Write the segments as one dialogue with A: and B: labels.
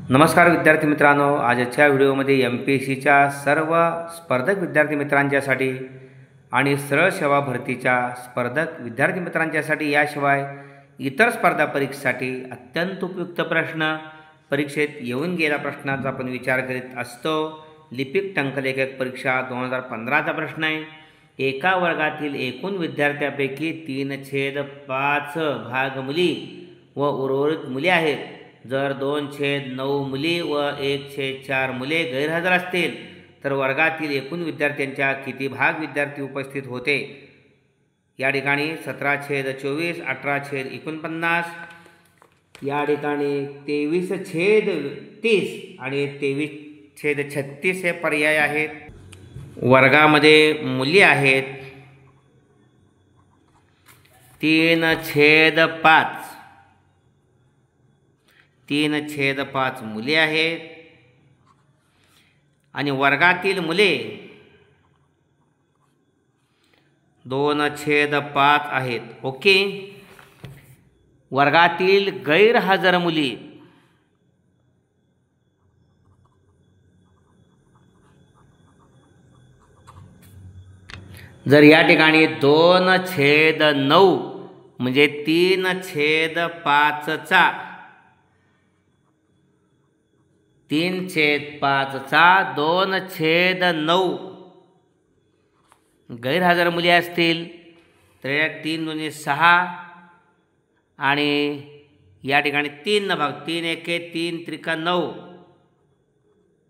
A: नमस्कार विद्यार्थी मित्रांनो, आजच्या व्हिडिओमध्ये MPSCच्या सर्व स्पर्धक विद्यार्थी मित्रांच्यासाठी आणि सरळ सेवा भरतीच्या स्पर्धक विद्यार्थी मित्रांच्यासाठी याशिवाय इतर स्पर्धा परीक्षेसाठी अत्यंत उपयुक्त प्रश्न, परीक्षेत येऊन गेला प्रश्नाचा आपण विचार करीत असतो। लिपिक टंकलेखक परीक्षा 2015चा प्रश्न आहे। एका वर्गातील एकूण विद्यार्थ्यांपैकी 3/5 भाग मुली व उर्वरित मुले आहेत। जर 2/9 मुली व 1/4 मुले गैरहजर असतील तर वर्गातील एकूण विद्यार्थ्यांच्या किती भाग विद्यार्थी उपस्थित होते। या ठिकाणी 17/24, 18/49, या ठिकाणी 23/30 आणि 23/36 हे पर्याय आहेत। वर्गामध्ये मुली आहेत 3/5, 3/5 मुले आहेत आणि वर्गातील मुले 2/5 आहेत। ओके। वर्गातील गैरहजर मुली जर या ठिकाणी 2/9 म्हणजे 3/5चा 2/9 गैरहजर मुली असतील तर 3 2 6 आणि या ठिकाणी 3 भाग 3 1 3 3 9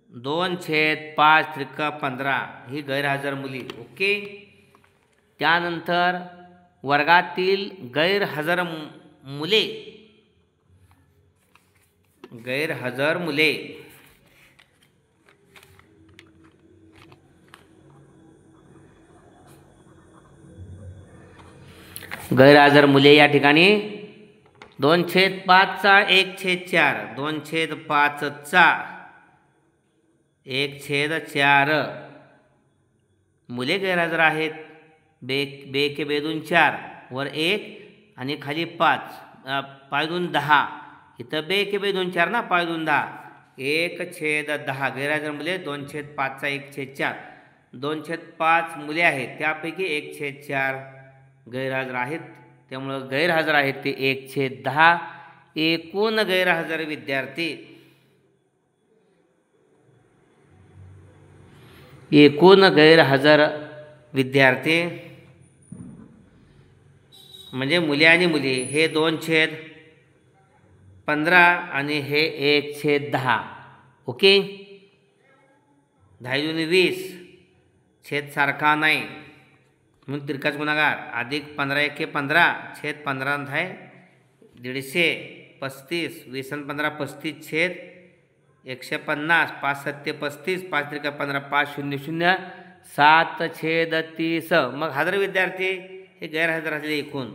A: 2/5 3 15 ही गैरहजर मुली। ओके। त्यानंतर वर्गातील गैरहजर मुले गैरहजर मुले या ठिकाणी 2/5चा 1/4, 2/5चा 1/4 मुले गैरहजर आहेत। बे के बेदून 4 वर 1 आणि खाली 5 पायदून 10 इथं बे के बेदून 4 ना पायदून 10 1/10 गैरहजर मुले 2/5चा 1/4 2/5 मुले आहेत त्यापैकी 1/4 गैरहजर आहेत त्यामुळे गैरहजर आहेत ते 1/10। एकूण गैरहजर विद्यार्थी म्हणजे मुले आणि मुली हे 2/15 आणि हे 1/10। ओके। 10 2 20 छेद सारखा नाही म्हणून तिरकाच गुणाकार अधिक 15 1 15 छेद 15 आहे 150 35 20 15 35 छेद 150 5 7 35 5 3 15 5 0 0 7/30। मग हजर विद्यार्थी हे गैरहजर असलेले एकूण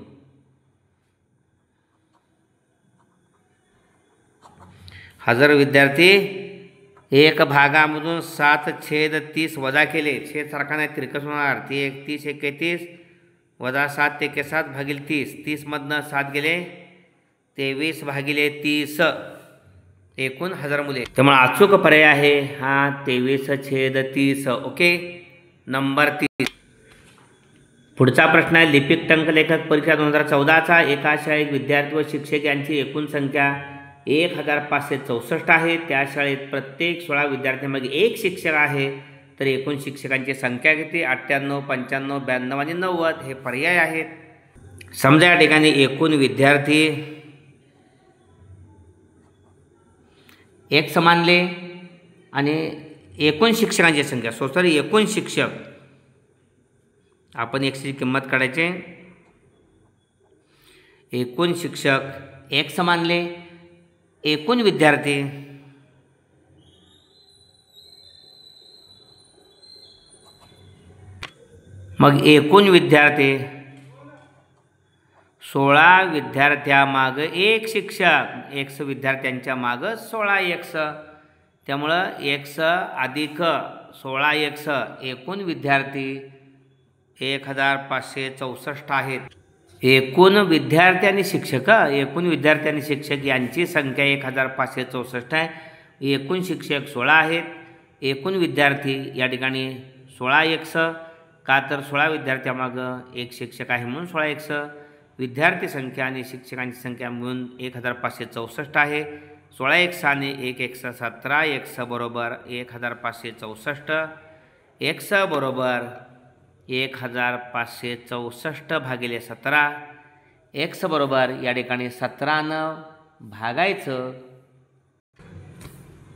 A: हजर विद्यार्थी एक भागामधून 7/30 वजा केले छेद सारखा नाही तिरकस होणार 30 31 वजा 7 1 7 भागिले 30 30 मधनं 7 गेले 23/30 एकूण हजर मुले। त्यामुळे अचूक पर्याय आहे हा 23/30। ओके। नंबर 3 पुढचा प्रश्न आहे लिपिक टंकलेखक परीक्षा 2014चा एका शाळेत विद्यार्थी व शिक्षक यांची एकूण संख्या 1564 आहे। त्या शाळेत प्रत्येक 16 विद्यार्थ्यांमागे एक शिक्षक आहे तर एकूण शिक्षकांची संख्या किती। 98 95 92 आणि 90 हे पर्याय आहेत। समजा या ठिकाणी एकूण विद्यार्थी एक मानले आणि एकूण शिक्षकांची संख्या एकूण शिक्षक आपण एकची किंमत काढायची। एकूण शिक्षक एक मानले एकूण विद्यार्थी मग एकूण विद्यार्थी 16 विद्यार्थ्यामाग एक शिक्षक x विद्यार्थ्यांच्या माग 16 x त्यामुळं x अधिक 16 x एकूण विद्यार्थी 1564 आहेत। एकूण विद्यार्थी आणि शिक्षक यांची संख्या 1564 आहे। एकूण शिक्षक 16 आहेत. एकूण विद्यार्थी या ठिकाणी 16x का तर 16 विद्यार्थ्यामागं एक शिक्षक आहे म्हणून 16x. विद्यार्थी संख्या आणि शिक्षकांची संख्या मिळून 1564 आहे. 16x आणि 1x 17x बरोबर 1564. x बरोबर 1564 भागिले 17. x बरोबर या ठिकाणी 17 भागायचं.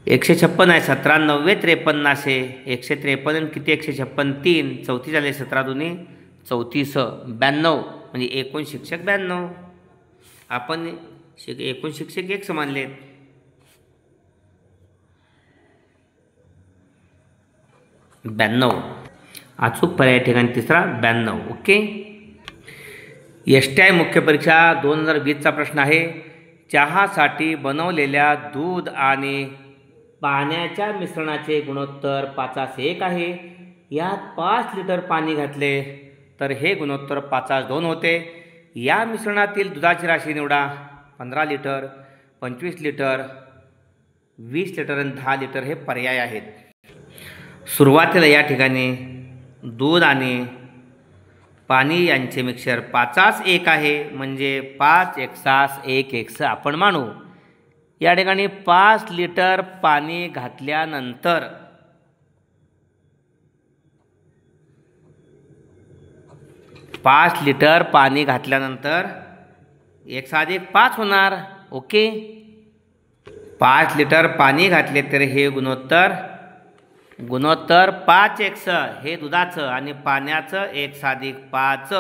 A: 156 आहे, 17 9 53 असे 153 किती 156 3 34 झाले 17 दुनी 34 92 म्हणजे एकूण शिक्षक 92. आपण एकूण शिक्षक 1 मानले. अचूक पर्याय ठिकाणी तिसरा 92. ओके. STI मुख्य परीक्षा 2020चा प्रश्न आहे. चहासाठी बनवलेल्या दूध आणि पाण्याच्या मिश्रणाचे गुणोत्तर 5:1 आहे. यात 5 लिटर पाणी घातले तर हे गुणोत्तर 5:2 होते. या मिश्रणातील दुधाची राशी निवडा. 15 लिटर, 25 लिटर, 20 लिटर आणि 10 लिटर हे पर्याय आहेत. सुरुवातीला या ठिकाणी दूध आणि पाणी यांचे मिक्सर 5:1 आहे म्हणजे 5x1x आपण मानू. या ठिकाणी 5 लिटर पाणी घातल्यानंतर 5 लिटर पाणी घातल्यानंतर 1+5 होणार. ओके. 5 लिटर पाणी घातले तर हे गुणोत्तर 5x हे दुधाचं आणि पाण्याचं 1+5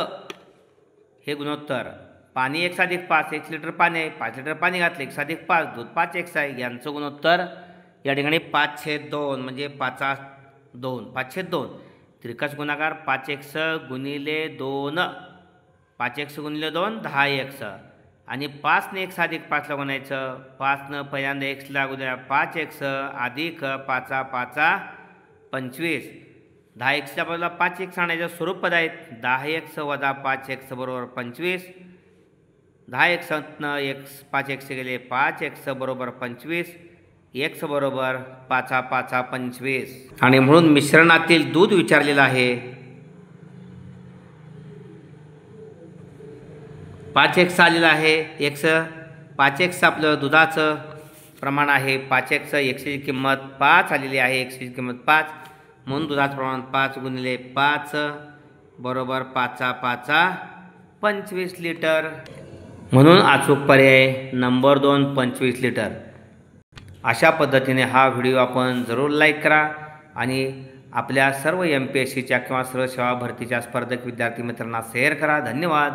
A: हे गुणोत्तर. पाणी 1+5 1 लिटर पाणी आहे, 5 लिटर पाणी घातले 1+5 दूध 5x आहे. यांचं गुणोत्तर या ठिकाणी 5/2 म्हणजे 5/2 5/2 त्रिकस गुणाकार 5x गुणिले 2 5x गुणिले 2 10x आणि 5ने 1+5ला गुणायचं. 5न पहिल्यांदा xला गुणूया 5x अधिक 5×5 25. 10xच्या बाजूला 5x आणायचं. स्वरूप पद आहेत. 10x वजा 5x बरोबर 25. 10x न 5x गेले 5x बरोबर 25. x बरोबर 5×5 25 आणि म्हणून मिश्रणातील दूध विचारलेलं आहे. 5x आलेलं आहे. x 5x आपलं दुधाचं प्रमाण आहे 5x. xची किंमत 5 आलेली आहे. xची किंमत 5 म्हणून दुधाचं प्रमाण 5 गुणिले 5 बरोबर 5×5 25 लिटर. म्हणून अचूक पर्याय नंबर 2 25 लिटर. अशा पद्धतीने हा व्हिडिओ आपण जरूर लाईक करा आणि आपल्या सर्व MPSCच्या किंवा सर्व सेवा भरतीच्या स्पर्धक विद्यार्थी मित्रांना शेअर करा. धन्यवाद.